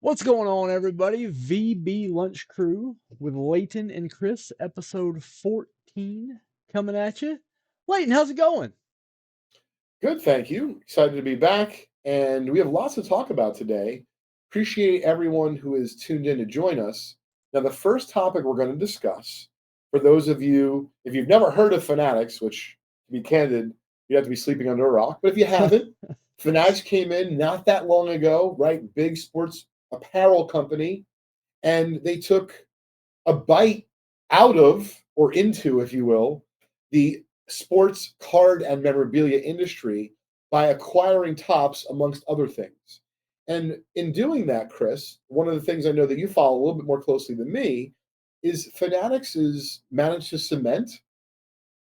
What's going on, everybody? VB Lunch Crew with Leighton and Chris, episode 14 coming at you. Leighton, how's it going? Good, thank you. Excited to be back. And we have lots to talk about today. Appreciate everyone who is tuned in to join us. Now, the first topic we're going to discuss, for those of you, if you've never heard of Fanatics, which, to be candid, you have to be sleeping under a rock, but if you haven't, Fanatics came in not that long ago, right? Big sports apparel company, and they took a bite out of, or into, if you will, the sports card and memorabilia industry by acquiring Tops, amongst other things. And in doing that, Chris, one of the things I know that you follow a little bit more closely than me is Fanatics has managed to cement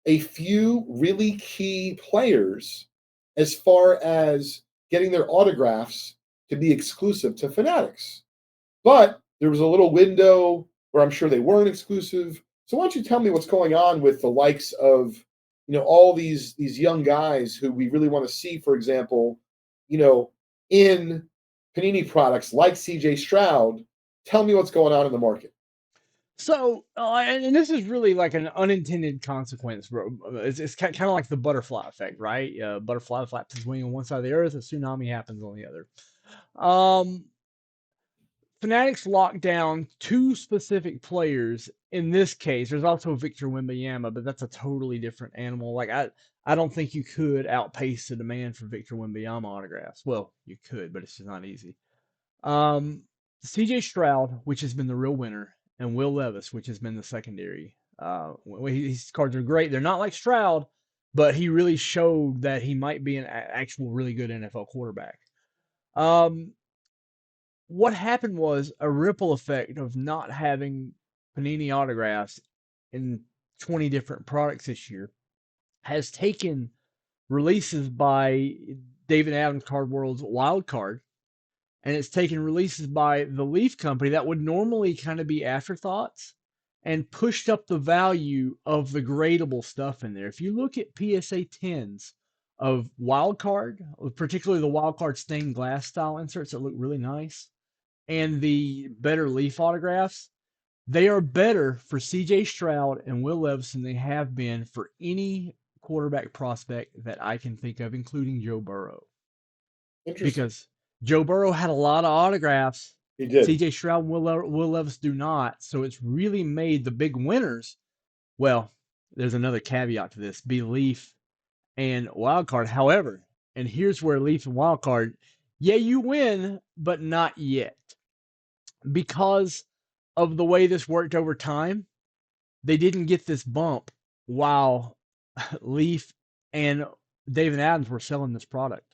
a few really key players as far as getting their autographs to be exclusive to Fanatics. But there was a little window where I'm sure they weren't exclusive. So why don't you tell me what's going on with the likes of, all these young guys who we really want to see, for example, in Panini products like CJ Stroud. Tell me what's going on in the market. And this is really like an unintended consequence, bro. It's kind of like the butterfly effect, right? Butterfly flaps his wing on one side of the earth, a tsunami happens on the other. Um, Fanatics locked down two specific players. In this case, there's also Victor Wembanyama, but that's a totally different animal. I don't think you could outpace the demand for Victor Wembanyama autographs. Well, you could, but it's just not easy. Um, CJ Stroud, which has been the real winner, and Will Levis, which has been the secondary. These cards are great. They're not like Stroud, but he really showed that he might be an actual really good NFL quarterback. Um, what happened was a ripple effect of not having Panini autographs in 20 different products this year has taken releases by David Adams Card World's Wild Card, and it's taken releases by the Leaf Company that would normally kind of be afterthoughts and pushed up the value of the gradable stuff in there. If you look at PSA 10s of Wild Card, particularly the Wild Card stained glass style inserts that look really nice, and the better Leaf autographs, they are better for CJ Stroud and Will Levis than they have been for any quarterback prospect that I can think of, including Joe Burrow. Interesting. Because Joe Burrow had a lot of autographs. He did. CJ Stroud and Will Levis do not. So it's really made the big winners. Well, there's another caveat to this be Leaf and Wildcard. However, and here's where Leaf and Wildcard, yeah, you win, but not yet. Because of the way this worked over time, they didn't get this bump while Leaf and David Adams were selling this product.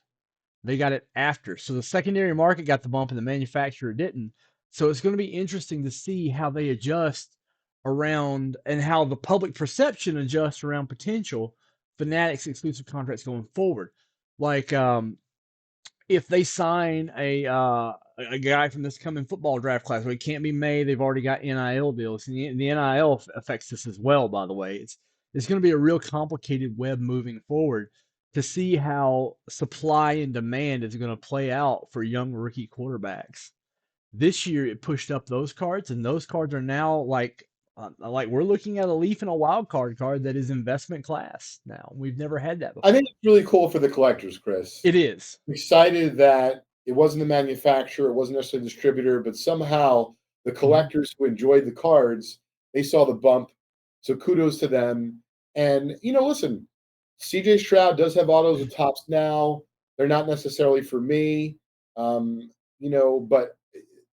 They got it after. So the secondary market got the bump and the manufacturer didn't. So it's going to be interesting to see how they adjust around and how the public perception adjusts around potential Fanatics exclusive contracts going forward. Like if they sign a guy from this coming football draft class, well, it can't be May. They've already got NIL deals, and the NIL affects this as well. By the way, it's going to be a real complicated web moving forward to see how supply and demand is going to play out for young rookie quarterbacks. This year, it pushed up those cards, and those cards are now like we're looking at a Leaf and a wild card that is investment class now. We've never had that I think before. it's really cool for the collectors, Chris. It is. I'm excited that it wasn't the manufacturer, it wasn't necessarily the distributor, but somehow the Mhm. collectors who enjoyed the cards, they saw the bump. So kudos to them. And listen, CJ Stroud does have autos with Tops now. They're not necessarily for me. But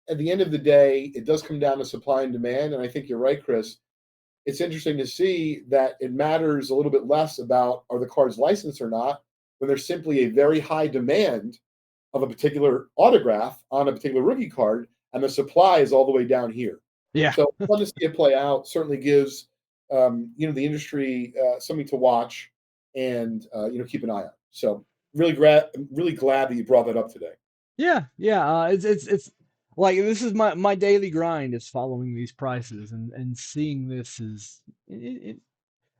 at the end of the day, it does come down to supply and demand. And I think you're right, Chris. It's interesting to see that it matters a little bit less about are the cards licensed or not when there's simply a very high demand of a particular autograph on a particular rookie card, and the supply is all the way down here. Yeah. So fun to see it play out. Certainly gives the industry something to watch and keep an eye on. So really glad that you brought that up today. Yeah. It's like this is my daily grind is following these prices and seeing this is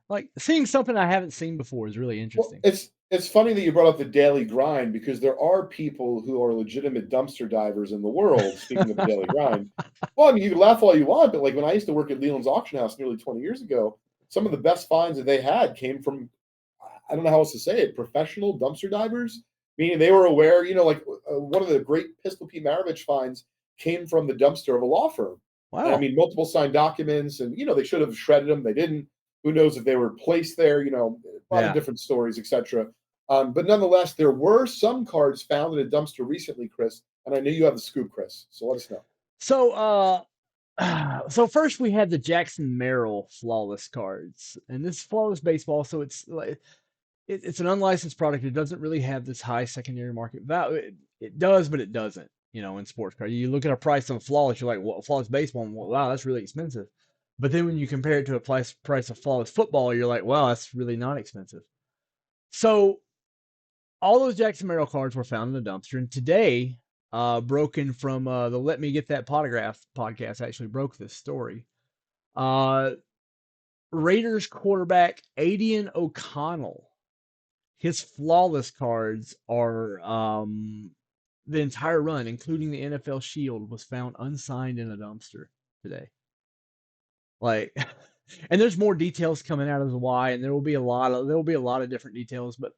like seeing something I haven't seen before is really Well, interesting. It's funny that you brought up the daily grind because there are people who are legitimate dumpster divers in the world, speaking of the daily grind. Well, I mean, you can laugh all you want, but, like, when I used to work at Leland's Auction House nearly 20 years ago, some of the best finds that they had came from, I don't know how else to say it, professional dumpster divers, meaning they were aware, like, one of the great Pistol Pete Maravich finds came from the dumpster of a law firm. And, I Wow. mean, multiple signed documents and, they should have shredded them, they didn't. Who knows if they were placed there, a lot of Yeah. different stories, etcetera. But nonetheless, there were some cards found in a dumpster recently, Chris, and I know you have the scoop, Chris. So let us know. So, so first we had the Jackson Merrill flawless cards, and this is flawless baseball. So it's like it's an unlicensed product. It doesn't really have this high secondary market value. It does, but it doesn't. In sports cards, you look at a price on flawless, you're like, well, flawless baseball, and, well, wow, that's really expensive. But then when you compare it to a price of flawless football, you're like, wow, that's really not expensive. So all those Jackson Merrill cards were found in the dumpster, and today, broken from the Let Me Get That Potograph podcast, actually broke this story. Uh, Raiders quarterback Adian O'Connell, his flawless cards are the entire run, including the NFL Shield, was found unsigned in a dumpster today. Like, and there's more details coming out as to why, and there will be a lot of different details, but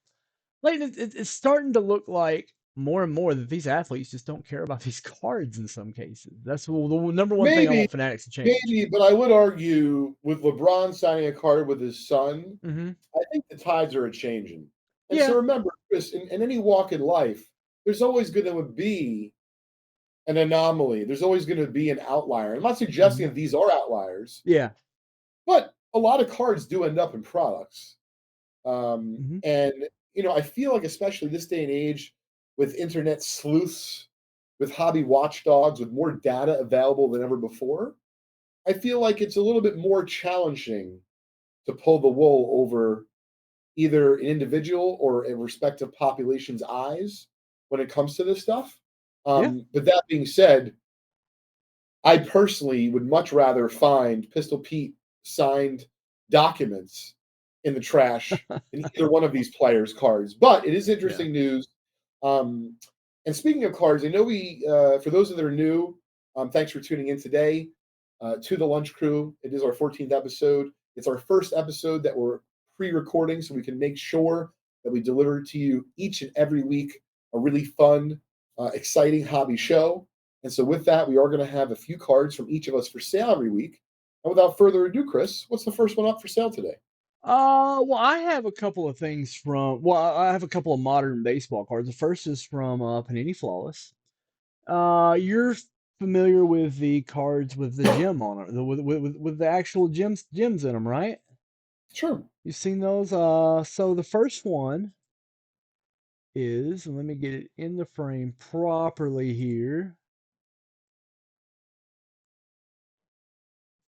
like it's starting to look like more and more that these athletes just don't care about these cards in some cases. That's the number one thing I Maybe, want Fanatics to change. maybe, but I would argue with LeBron signing a card with his son, Hmm. I think the tides are a changing. And so Yeah. remember, Chris, in any walk in life, there's always going to be an anomaly. There's always going to be an outlier. I'm not suggesting Hmm. that these are outliers, Yeah. but a lot of cards do end up in products. Hmm. And I feel like especially this day and age with internet sleuths, with hobby watchdogs, with more data available than ever before, I feel like it's a little bit more challenging to pull the wool over either an individual or a respective population's eyes when it comes to this stuff. Yeah. But that being said, I personally would much rather find Pistol Pete signed documents in the trash than either one of these players' cards. But it is Yeah. interesting news. Um, and speaking of cards, I know for those that are new, thanks for tuning in today to the Lunch Crew. It is our 14th episode. It's our first episode that we're pre recording so we can make sure that we deliver to you each and every week a really fun, exciting hobby show. And so, with that, we are going to have a few cards from each of us for sale every week. And without further ado, Chris, what's the first one up for sale today? Well, I have a couple of things from. Well, I have a couple of modern baseball cards. The first is from Panini Flawless. You're familiar with the cards with the gem on it, with the actual gems in them, right? Sure. You've seen those. So the first one is, and let me get it in the frame properly here,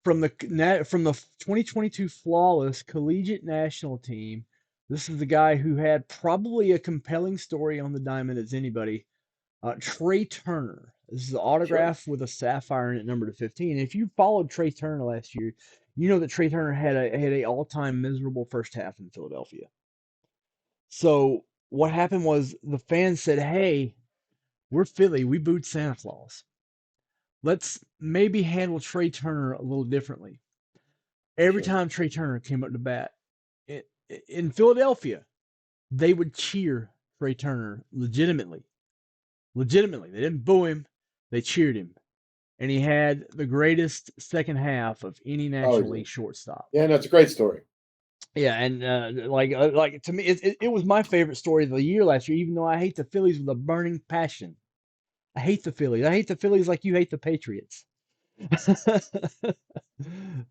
from the 2022 Flawless Collegiate National Team. This is the guy who had probably a compelling story on the diamond as anybody. Trey Turner. This is the Sure. autograph with a sapphire in it, number to 15. If you followed Trey Turner last year, you know that Trey Turner had a all-time miserable first half in Philadelphia. So what happened was the fans said, "Hey, we're Philly. We booed Santa Claus. Let's maybe handle Trey Turner a little differently." Every Sure. time Trey Turner came up to bat in Philadelphia, they would cheer Trey Turner legitimately. Legitimately, they didn't boo him; they cheered him, and he had the greatest second half of any Oh, he National League did. shortstop. Yeah, no, it's a great story. Yeah, and like to me, it was my favorite story of the year last year. Even though I hate the Phillies with a burning passion, I hate the Phillies. I hate the Phillies like you hate the Patriots.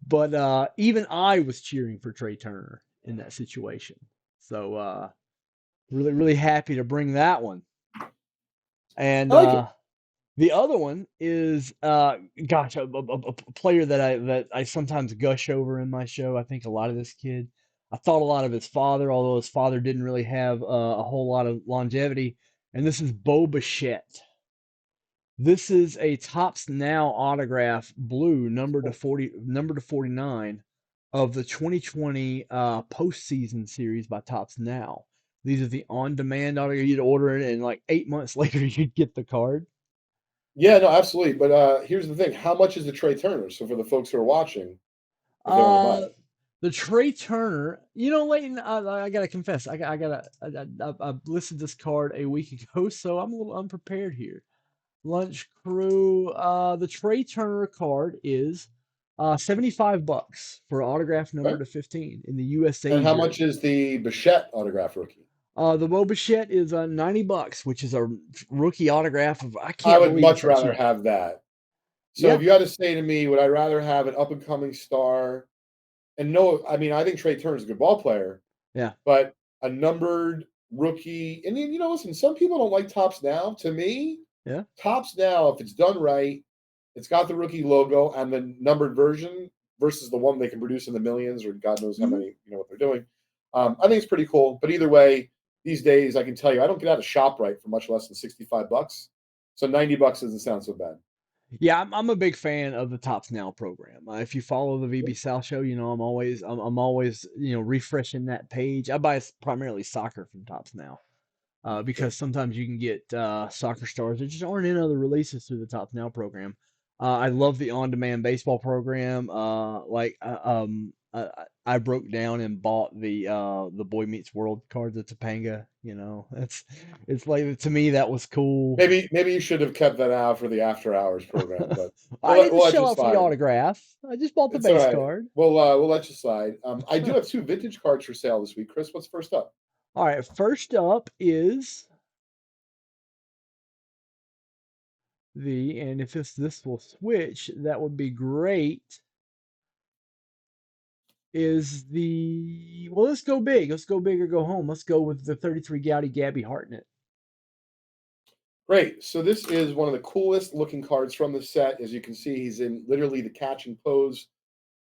But even I was cheering for Trey Turner in that situation. So really, really happy to bring that one. And I like it. the other one is, gosh, a player that I sometimes gush over in my show. I think a lot of this kid. I thought a lot of his father, although his father didn't really have a whole lot of longevity. And this is Bo Bichette. This is a Topps Now autograph, blue, number to 49 of the 2020 postseason series by Topps Now. These are the on-demand auto. You'd order it, and like 8 months later, you'd get the card. Yeah, no, absolutely. But here's the thing: how much is the Trey Turner? So for the folks who are watching, if they want to buy Uh, it, the Trey Turner. Leighton. I gotta confess. I listed this card a week ago, so I'm a little unprepared here. Lunch Crew. The Trey Turner card is $75 for autograph number okay. /15 in the USA And how much jersey. is the Bichette autograph rookie? The Bo Bichette is $90, which is a rookie autograph of. I I can't would believe it's much that rather cheap. have that. So if Yeah, you had to say to me, would I rather have an up and coming star? And no, I mean I think Trey Turner's a good ball player, yeah. but a numbered rookie. And listen, some people don't like tops now. To me, Yeah. tops now, if it's done right, it's got the rookie logo and the numbered version versus the one they can produce in the millions or God knows how Hmm. many, what they're doing. I think it's pretty cool. But either way, these days I can tell you I don't get out of ShopRite for much less than $65. So $90 doesn't sound so bad. Yeah, I'm a big fan of the Tops Now program. If you follow the VB South show, I'm always refreshing that page. I buy primarily soccer from Tops Now. Sure. Because sometimes you can get soccer stars that just aren't in other releases through the Top Now program. I love the on-demand baseball program. I broke down and bought the Boy Meets World cards at Topanga. It's like to me that was cool. Maybe you should have kept that out for the after hours program, but I didn't we'll let shell you out for the slide. autograph. I just bought the It's all base right. card. We'll let you slide. I do have two vintage cards for sale this week. Chris, what's first up? All right, first up is and if this will switch, that would be great. Is well, let's go big. Let's go big or go home. Let's go with the 33 Gaudy Gabby Hartnett. Great. So this is one of the coolest looking cards from the set. As you can see, he's in literally the catching pose,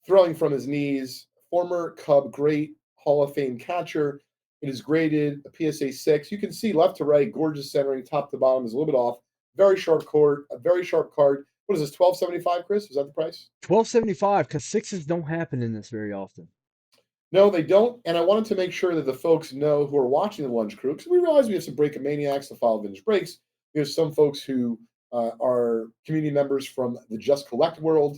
throwing from his knees. Former Cub great Hall of Fame catcher. It is graded a PSA 6. You can see left to right, gorgeous centering, top to bottom is a little bit off. Very sharp cord, a very sharp card. What is this, 12.75, Chris? Is that the price? 1275 because sixes don't happen in this very often. No, they don't. And I wanted to make sure that the folks know who are watching the Lunch Crew, because we realize we have some break maniacs that follow vintage breaks. We have some folks who are community members from the Just Collect world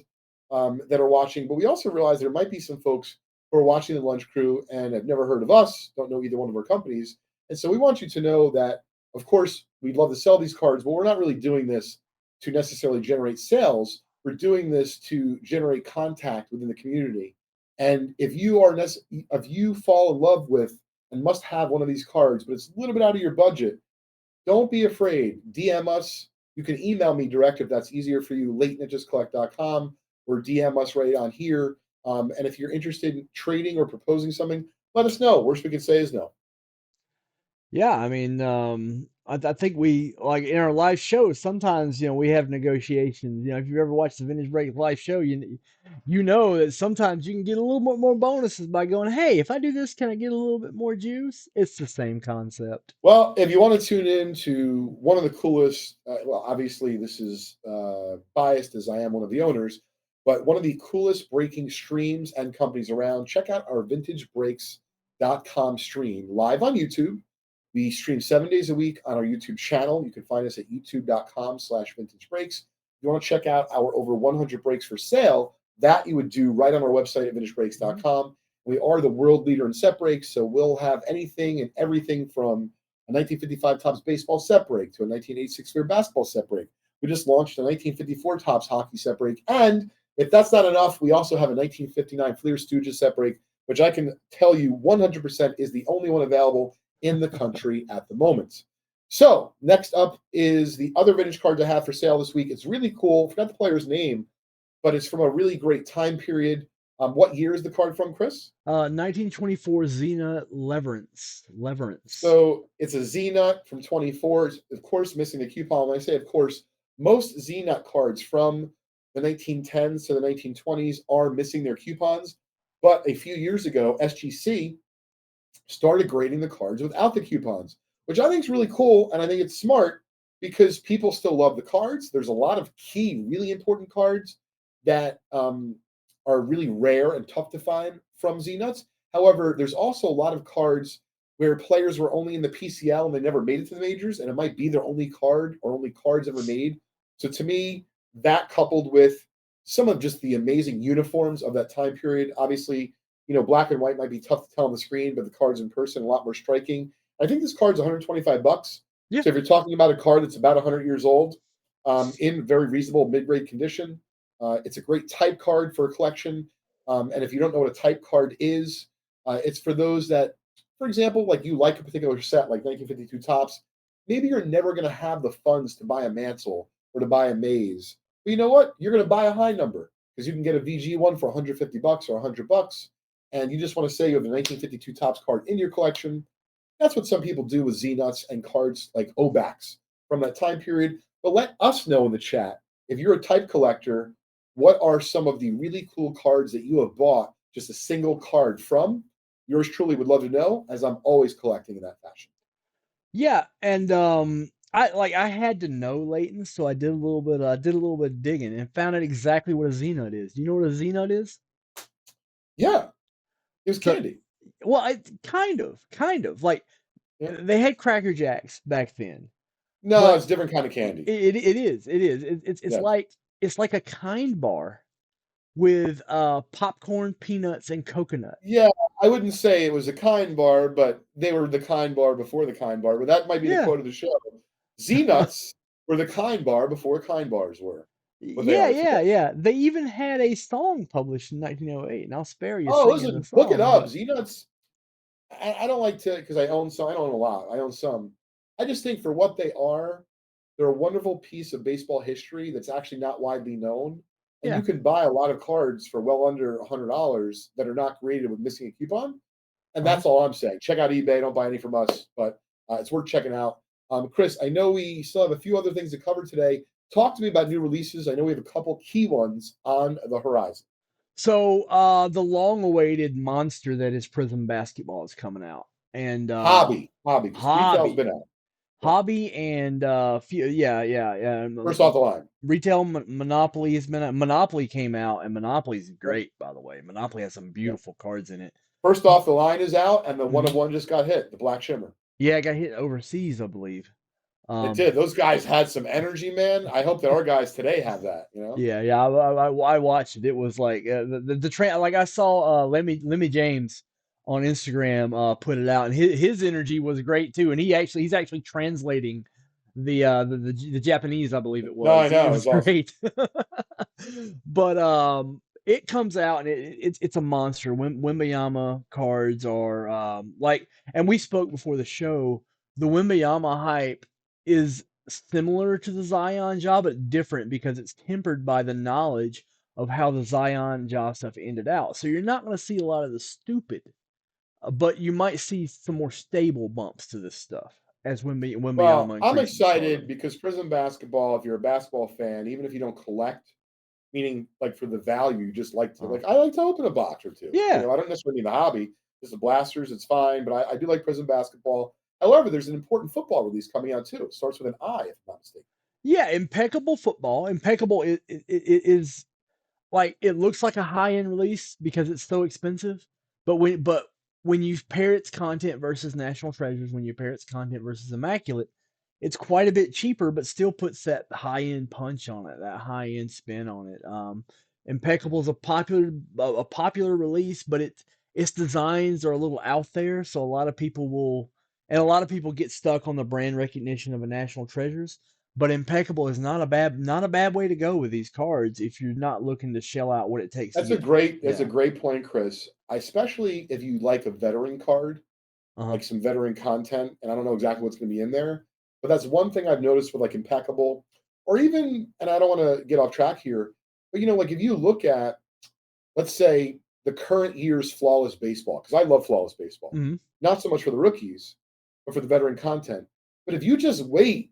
that are watching. But we also realize there might be some folks who are watching the Lunch Crew and have never heard of us, don't know either one of our companies. And so we want you to know that, of course, we'd love to sell these cards, but we're not really doing this to necessarily generate sales. We're doing this to generate contact within the community. And if you fall in love with and must have one of these cards, but it's a little bit out of your budget, don't be afraid. DM us. You can email me direct if that's easier for you, leighton@justcollect.com, or DM us right on here. And if you're interested in trading or proposing something, let us know. Worst we can say is no. Yeah, I mean, I think we like in our live shows. Sometimes we have negotiations. If you've ever watched the Vintage Break live show, you know that sometimes you can get a little bit more bonuses by going, "Hey, if I do this, can I get a little bit more juice?" It's the same concept. Well, if you want to tune in to one of the coolest, well, obviously this is biased as I am one of the owners, but one of the coolest breaking streams and companies around, check out our vintagebreaks.com stream live on YouTube. We stream 7 days a week on our YouTube channel. You can find us at youtube.com/vintage breaks. If you want to check out our over 100 breaks for sale, that you would do right on our website at Mhm. vintagebreaks.com. We are the world leader in set breaks, so we'll have anything and everything from a 1955 Topps baseball set break to a 1986 Fleer basketball set break. We just launched a 1954 Topps hockey set break. And if that's not enough, we also have a 1959 Fleer Stooges set break, which I can tell you 100% is the only one available in the country at the moment. So next up is the other vintage card to have for sale this week. It's really cool. I forgot the player's name, but it's from a really great time period. What year is the card from, Chris? 1924 Xena Leverance. Leverance. So it's a Z Nut from 24. Of course, missing the coupon. When I say, of course, most Z Nut cards from the 1910s to the 1920s are missing their coupons. But a few years ago, SGC started grading the cards without the coupons, which I think is really cool. And I think it's smart because people still love the cards. There's a lot of key, really important cards that are really rare and tough to find from Z Nuts. However, there's also a lot of cards where players were only in the PCL and they never made it to the majors, and it might be their only card or only cards ever made. So to me, that coupled with some of just the amazing uniforms of that time period, obviously, black and white might be tough to tell on the screen, but the cards in person a lot more striking. I think this card's 125 bucks. Yeah. So if you're talking about a card that's about 100 years old, in very reasonable mid-grade condition, it's a great type card for a collection. And if you don't know what a type card is, it's for those that, for example, like you like a particular set, like 1952 tops. Maybe you're never going to have the funds to buy a Mansell or to buy a Maze. But you know what? You're going to buy a high number because you can get a VG one for 150 bucks or 100 bucks. And you just want to say you have a 1952 tops card in your collection. That's what some people do with Z-Nuts and cards like Obaks from that time period. But let us know in the chat, if you're a type collector, what are some of the really cool cards that you have bought just a single card from? Yours truly would love to know, as I'm always collecting in that fashion. Yeah, and I had to know Leighton, so I did a little bit of digging and found out exactly what a Z-Nut is. Do you know what a Z-Nut is? Yeah, it was So, candy. well, it kind of like Yeah. they had Cracker Jacks back then, No, but it's a different kind of candy. it is it's Yes. like a kind bar with popcorn, peanuts, and coconut. Yeah, I wouldn't say it was a kind bar, but they were the kind bar before the kind bar. But that might be the Yeah. quote of the show. Z-Nuts were the kind bar before kind bars were what they Yeah, are today. yeah, yeah. They even had a song published in 1908, and I'll spare you Oh, singing the listen, look it song, up. but Z-Nuts, I don't like to because I own some. I don't own a lot. I own some. I just think for what they are, they're a wonderful piece of baseball history that's actually not widely known. And you yeah. can buy a lot of cards for well under $100 that are not created with missing a coupon. And Uh-huh. that's all I'm saying. Check out eBay. Don't buy any from us, but it's worth checking out. Chris, I know we still have a few other things to cover today. Talk to me about new releases. I know we have a couple key ones on the horizon. So, the long-awaited monster that is Prism Basketball is coming out, and Hobby, because retail's Hobby, been out. Yeah, Hobby, and yeah. first off the line. Retail Monopoly has been out. Monopoly came out, and Monopoly's Yep. great, by the way. Monopoly has some Yep. beautiful cards in it. First off the line is out, and the one Mhm. of one just got hit. The Black Shimmer. Yeah, I got hit overseas, I believe. It Um, did. Those guys had some energy, man. I hope that our guys today have that. yeah. I watched it. It was like like I saw Lemmy James on Instagram put it out, and his energy was great too. And he's actually translating the Japanese, I believe it No, I was. It know. was It's awesome. great. But it comes out and it's a monster. Wimbayama cards are like, and we spoke before the show. The Wimbayama hype is similar to the Zion job, but different because it's tempered by the knowledge of how the Zion job stuff ended out. So you're not going to see a lot of the stupid, but you might see some more stable bumps to this stuff as Well, Wimbayama I'm increases in excited stardom. because Prism basketball, if you're a basketball fan, even if you don't collect, meaning like for the value, you just like to Uh, I like to open a box or two. yeah, I don't necessarily need the hobby. Just the blasters, it's fine, but I do like Prism basketball. However, there's an important football release coming out too. It starts with an I, if I'm not mistaken. yeah, impeccable football. Impeccable is like it looks like a high end release because it's so expensive. But when you pair its content versus National Treasures, when you pair its content versus Immaculate, it's quite a bit cheaper, but still puts that high end punch on it, that high end spin on it. Impeccable is a popular release, but its designs are a little out there, so a lot of people get stuck on the brand recognition of a National Treasures. But impeccable is not a bad way to go with these cards if you're not looking to shell out what it takes to get. That's a Yeah. great point, Chris. Especially if you like a veteran card, Uh-huh. like some veteran content, and I don't know exactly what's going to be in there, but that's one thing I've noticed with like impeccable, or even, and I don't want to get off track here, but like if you look at, let's say, the current year's flawless baseball, because I love flawless baseball, Hmm. not so much for the rookies, but for the veteran content. But if you just wait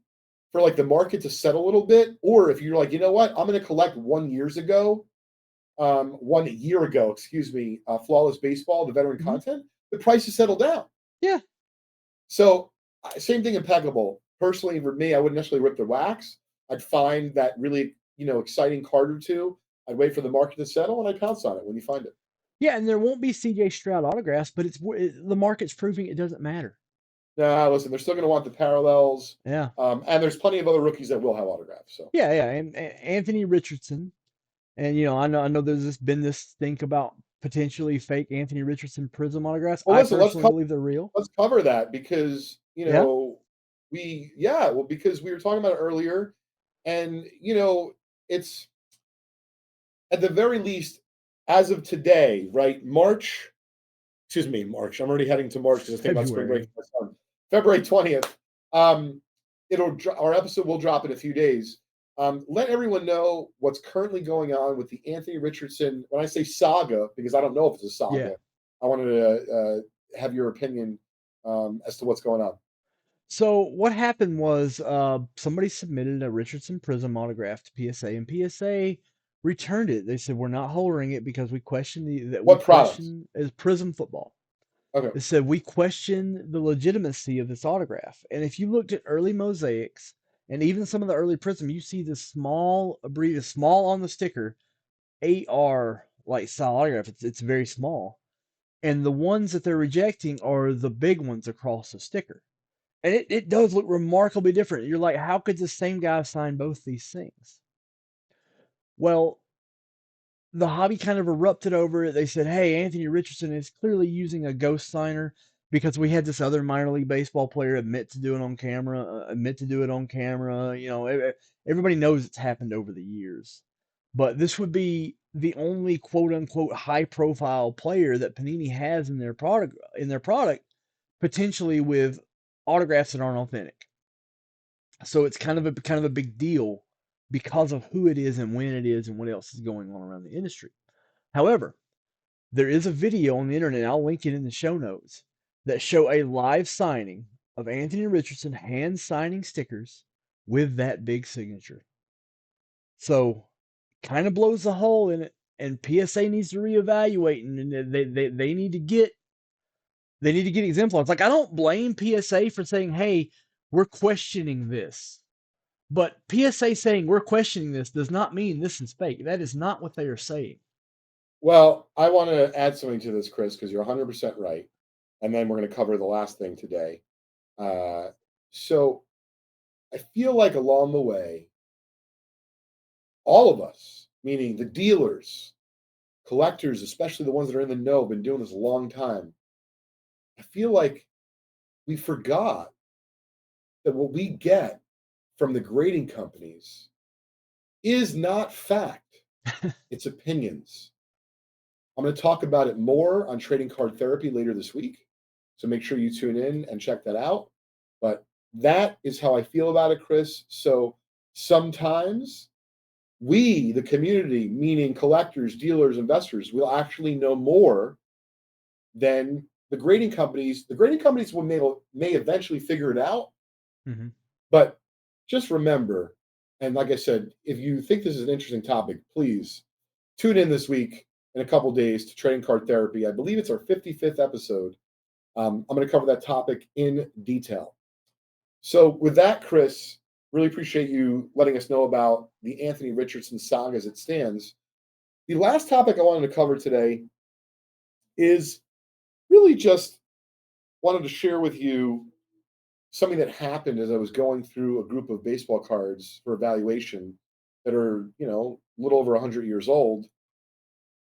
for like the market to settle a little bit, or if you're like, you know what, I'm going to collect 1 year ago, excuse me, flawless baseball, the veteran Hmm. content, the price has settled down. Yeah. So, same thing, impeccable. Personally, for me, I wouldn't necessarily rip the wax. I'd find that really, exciting card or two. I'd wait for the market to settle and I'd pounce on it when you find it. Yeah, and there won't be CJ Stroud autographs, but the market's proving it doesn't matter. Nah, listen, they're still going to want the parallels, Yeah. and there's plenty of other rookies that will have autographs. So, Yeah, yeah, and Anthony Richardson, and I know been this think about potentially fake Anthony Richardson Prism autographs. well, I listen, personally believe they're real. let's cover that because Yeah, well, because we were talking about it earlier, and it's at the very least as of today, right? March, excuse me, March. I'm already heading to March because I was thinking about spring break February. for my son. February 20th. Um, our episode will drop in a few days. Let everyone know what's currently going on with the Anthony Richardson. When I say saga, because I don't know if it's a Yeah. saga, I wanted to have your opinion as to what's going on. So what happened was somebody submitted a Richardson Prism autograph to PSA, and PSA returned it. They said we're not holding it because we What product? question is Prism football. Okay. It said we question the legitimacy of this autograph. And if you looked at early mosaics and even some of the early Prism, you see the small on the sticker, AR like style autograph. It's very small. And the ones that they're rejecting are the big ones across the sticker. And it does look remarkably different. You're like, how could the same guy sign both these things? Well, the hobby kind of erupted over it. They said, "Hey, Anthony Richardson is clearly using a ghost signer because we had this other minor league baseball player admit to do it on camera. Admit to do it on camera. Everybody knows it's happened over the years, but this would be the only quote unquote high profile player that Panini has in their product, potentially with autographs that aren't authentic. So it's kind of a big deal because of who it is and when it is and what else is going on around the industry. However, there is a video on the internet, I'll link it in the show notes, that show a live signing of Anthony Richardson hand signing stickers with that big signature. So kind of blows a hole in it, and PSA needs to reevaluate, and they need to get exemplars. Like I don't blame PSA for saying, "Hey, we're questioning this." But PSA saying we're questioning this does not mean this is fake. That is not what they are saying. Well, I want to add something to this, Chris, because you're 100% right. And then we're going to cover the last thing today. Uh, so I feel like along the way, all of us, meaning the dealers, collectors, especially the ones that are in the know, been doing this a long time. I feel like we forgot that what we get from the grading companies is not fact, it's opinions. I'm going to talk about it more on Trading Card Therapy later this week. So make sure you tune in and check that out. But that is how I feel about it, Chris. So sometimes we, the community, meaning collectors, dealers, investors, will actually know more than the grading companies. The grading companies may eventually figure it out, Mm-hmm. but just remember, and like I said, if you think this is an interesting topic, please tune in this week in a couple days to Trading Card Therapy. I believe it's our 55th episode. I'm going to cover that topic in detail. So, with that, Chris, really appreciate you letting us know about the Anthony Richardson saga as it stands. The last topic I wanted to cover today is really just wanted to share with you something that happened as I was going through a group of baseball cards for evaluation that are, a little over 100 years old.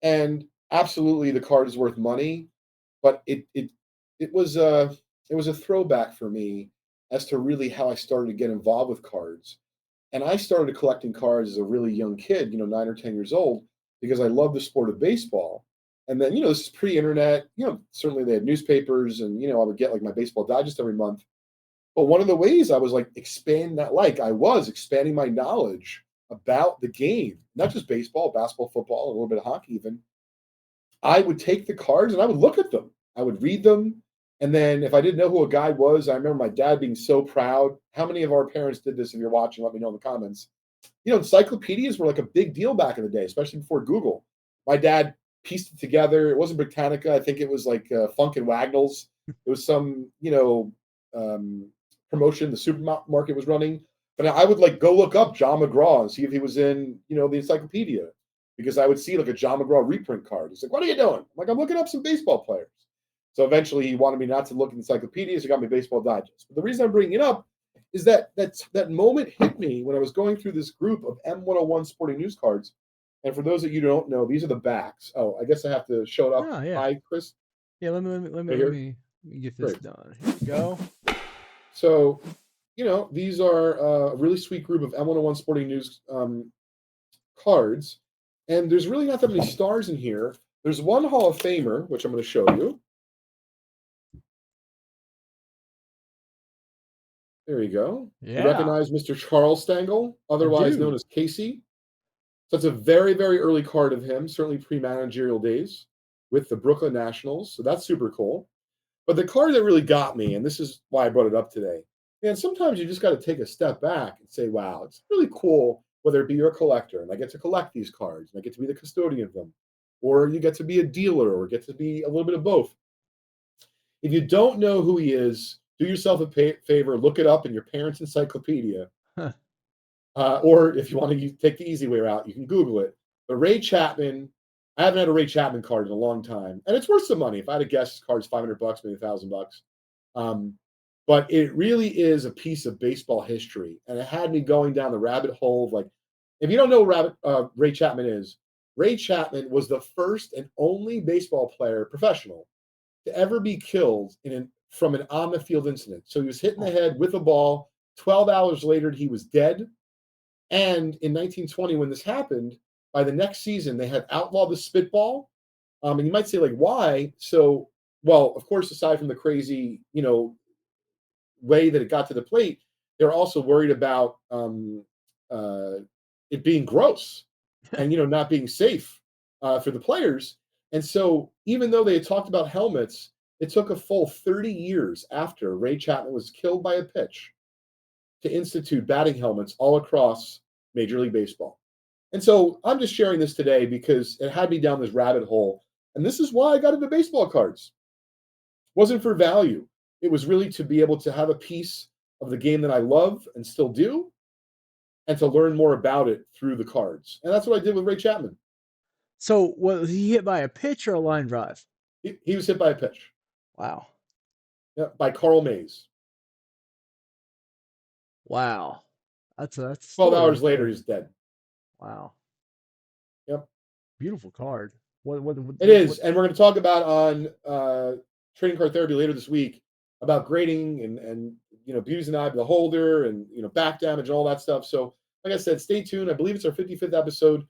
And absolutely, the card is worth money, but it was a throwback for me as to really how I started to get involved with cards. And I started collecting cards as a really young kid, 9 or 10 years old, because I love the sport of baseball. And then, this is pre-internet. Certainly they had newspapers, and I would get like my baseball digest every month. But one of the ways I was like expanding that, like I was expanding my knowledge about the game, not just baseball, basketball, football, a little bit of hockey, even. I would take the cards and I would look at them. I would read them. And then if I didn't know who a guy was, I remember my dad being so proud. How many of our parents did this? If you're watching, let me know in the comments. Encyclopedias were like a big deal back in the day, especially before Google. My dad pieced it together. It wasn't Britannica. I think it was like Funk and Wagnalls. It was some, promotion the supermarket was running. But I would like go look up John McGraw and see if he was in, the encyclopedia. because I would see like a John McGraw reprint card. He's like, "What are you doing?" I'm like, "I'm looking up some baseball players." So eventually, he wanted me not to look in encyclopedias. He got me Baseball Digest. But the reason I'm bringing it up is that moment hit me when I was going through this group of M101 sporting news cards. And for those of you who don't know, these are the backs. Oh, I guess I have to show it up. Oh yeah, Hi, Chris. yeah. Right here. Let me get this Great. done. Here we go. So, these are a really sweet group of M101 sporting news cards. And there's really not that many stars in here. There's one Hall of Famer, which I'm going to show you. There you go. You Yeah, recognize Mr. Charles Stangl, I otherwise known do. as Casey. So it's a very, very early card of him, certainly pre-managerial days with the Brooklyn Nationals. So that's super cool. But the card that really got me, and this is why I brought it up today, man, sometimes you just got to take a step back and say, wow, it's really cool, whether it be you're a collector, and I get to collect these cards, and I get to be the custodian of them, or you get to be a dealer, or get to be a little bit of both. If you don't know who he is, do yourself a favor, look it up in your parents' encyclopedia. Huh. Or if you want to take the easy way out, you can Google it. But Ray Chapman, I haven't had a Ray Chapman card in a long time, and it's worth some money. If I had to guess, this card's $500, maybe $1,000. Um, but it really is a piece of baseball history, and it had me going down the rabbit hole of like, if you don't know Ray Chapman is, Ray Chapman was the first and only baseball player, professional, to ever be killed from an on the field incident. So he was hit in the Oh, head with a ball. 12 hours later, he was dead. And in 1920, when this happened, by the next season, they had outlawed the spitball. And you might say, like, why? So, well, of course, aside from the crazy, way that it got to the plate, they're also worried about uh, it being gross and not being safe for the players. And so, even though they had talked about helmets, it took a full 30 years after Ray Chapman was killed by a pitch to institute batting helmets all across Major League Baseball. And so I'm just sharing this today because it had me down this rabbit hole. And this is why I got into baseball cards. It wasn't for value. It was really to be able to have a piece of the game that I love and still do, and to learn more about it through the cards. And that's what I did with Ray Chapman. so was he hit by a pitch or a line drive? He was hit by a pitch. Wow, Yeah, by Carl Mays. wow. That's a 12 story hours right later, there. he's dead. Wow, Yep. beautiful card. It is, and we're going to talk about on trading card therapy later this week about grading and abusing the eye of the holder and back damage and all that stuff. So, like I said, stay tuned. I believe it's our 55th episode.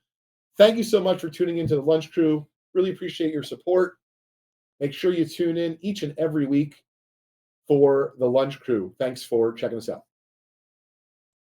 Thank you so much for tuning into the Lunch Crew. Really appreciate your support. Make sure you tune in each and every week for the Lunch Crew. Thanks for checking us out.